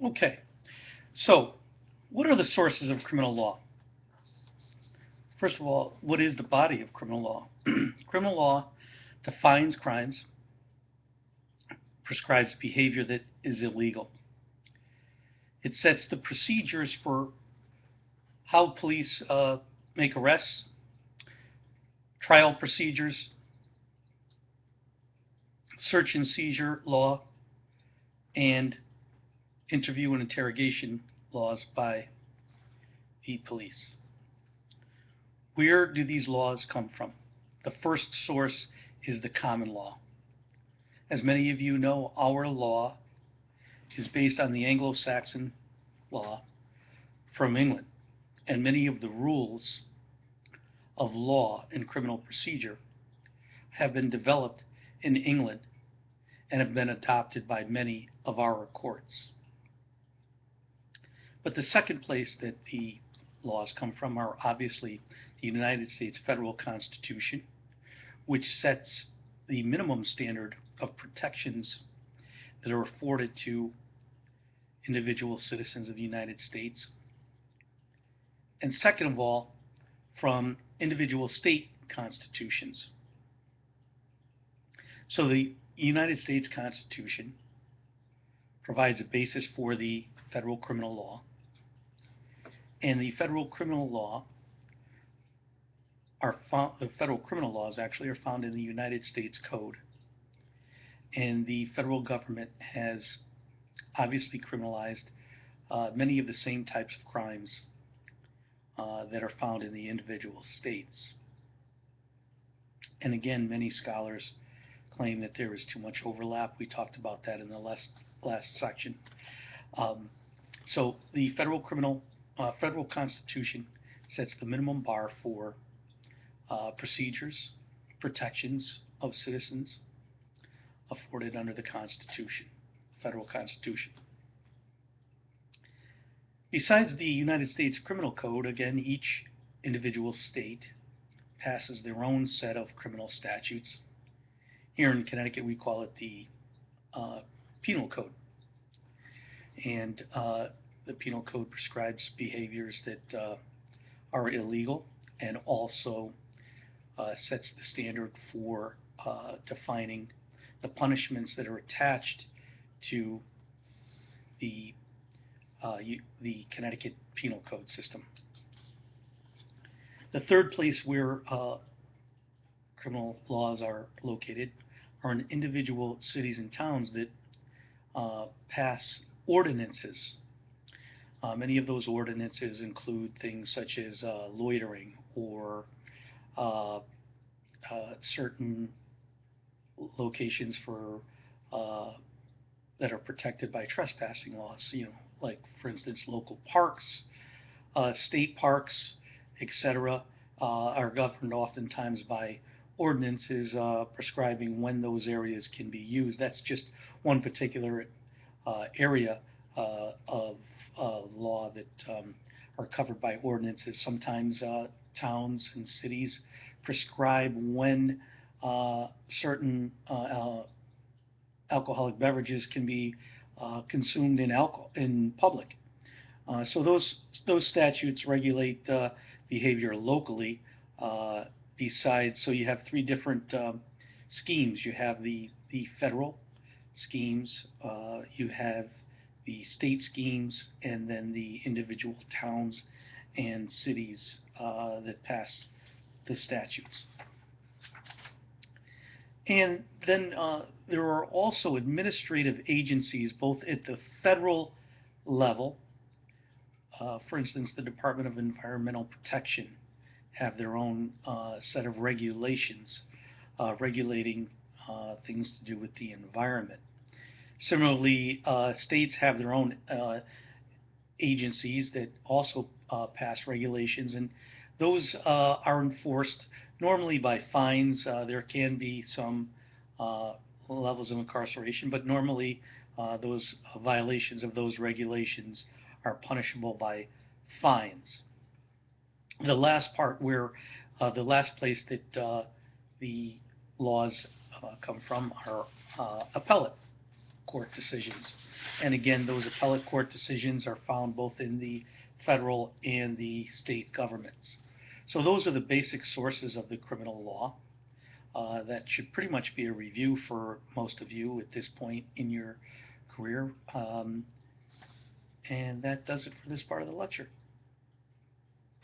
Okay, so what are the sources of criminal law? First of all, what is the body of criminal law? Criminal law defines crimes, prescribes behavior that is illegal. It sets the procedures for how police make arrests, trial procedures, search and seizure law, and interview and interrogation laws by the police. Where do these laws come from? The first source is the common law. As many of you know, our law is based on the Anglo-Saxon law from England, and many of the rules of law and criminal procedure have been developed in England and have been adopted by many of our courts. But the second place that the laws come from are obviously the United States federal Constitution, which sets the minimum standard of protections that are afforded to individual citizens of the United States. And second of all, from individual state constitutions. So the United States Constitution provides a basis for the federal criminal law, and the federal criminal laws actually are found in the United States Code, and the federal government has obviously criminalized many of the same types of crimes that are found in the individual states. And again, many scholars claim that there is too much overlap. We talked about that in the last section. So the federal Constitution sets the minimum bar for procedures, protections of citizens afforded under the Constitution, federal Constitution. Besides the United States Criminal Code, again, each individual state passes their own set of criminal statutes. Here in Connecticut, we call it the Penal Code. And the Penal Code prescribes behaviors that are illegal and also sets the standard for defining the punishments that are attached to the Connecticut Penal Code system. The third place where criminal laws are located are in individual cities and towns that pass ordinances. Many of those ordinances include things such as loitering or certain locations for that are protected by trespassing laws. Like for instance, local parks, state parks, etc., are governed oftentimes by ordinances prescribing when those areas can be used. That's just one particular area of law that are covered by ordinances. Sometimes towns and cities prescribe when certain alcoholic beverages can be consumed in public. So those statutes regulate behavior locally. Besides, so you have three different schemes. You have the federal schemes, you have the state schemes, and then the individual towns and cities that pass the statutes. And then there are also administrative agencies, both at the federal level. For instance, the Department of Environmental Protection have their own set of regulations regulating things to do with the environment. Similarly, states have their own agencies that also pass regulations, and those are enforced normally by fines. There can be some levels of incarceration, but normally those violations of those regulations are punishable by fines. The last part where the last place that the laws come from are appellate. court decisions. And again, those appellate court decisions are found both in the federal and the state governments. So those are the basic sources of the criminal law. That should pretty much be a review for most of you at this point in your career. And that does it for this part of the lecture.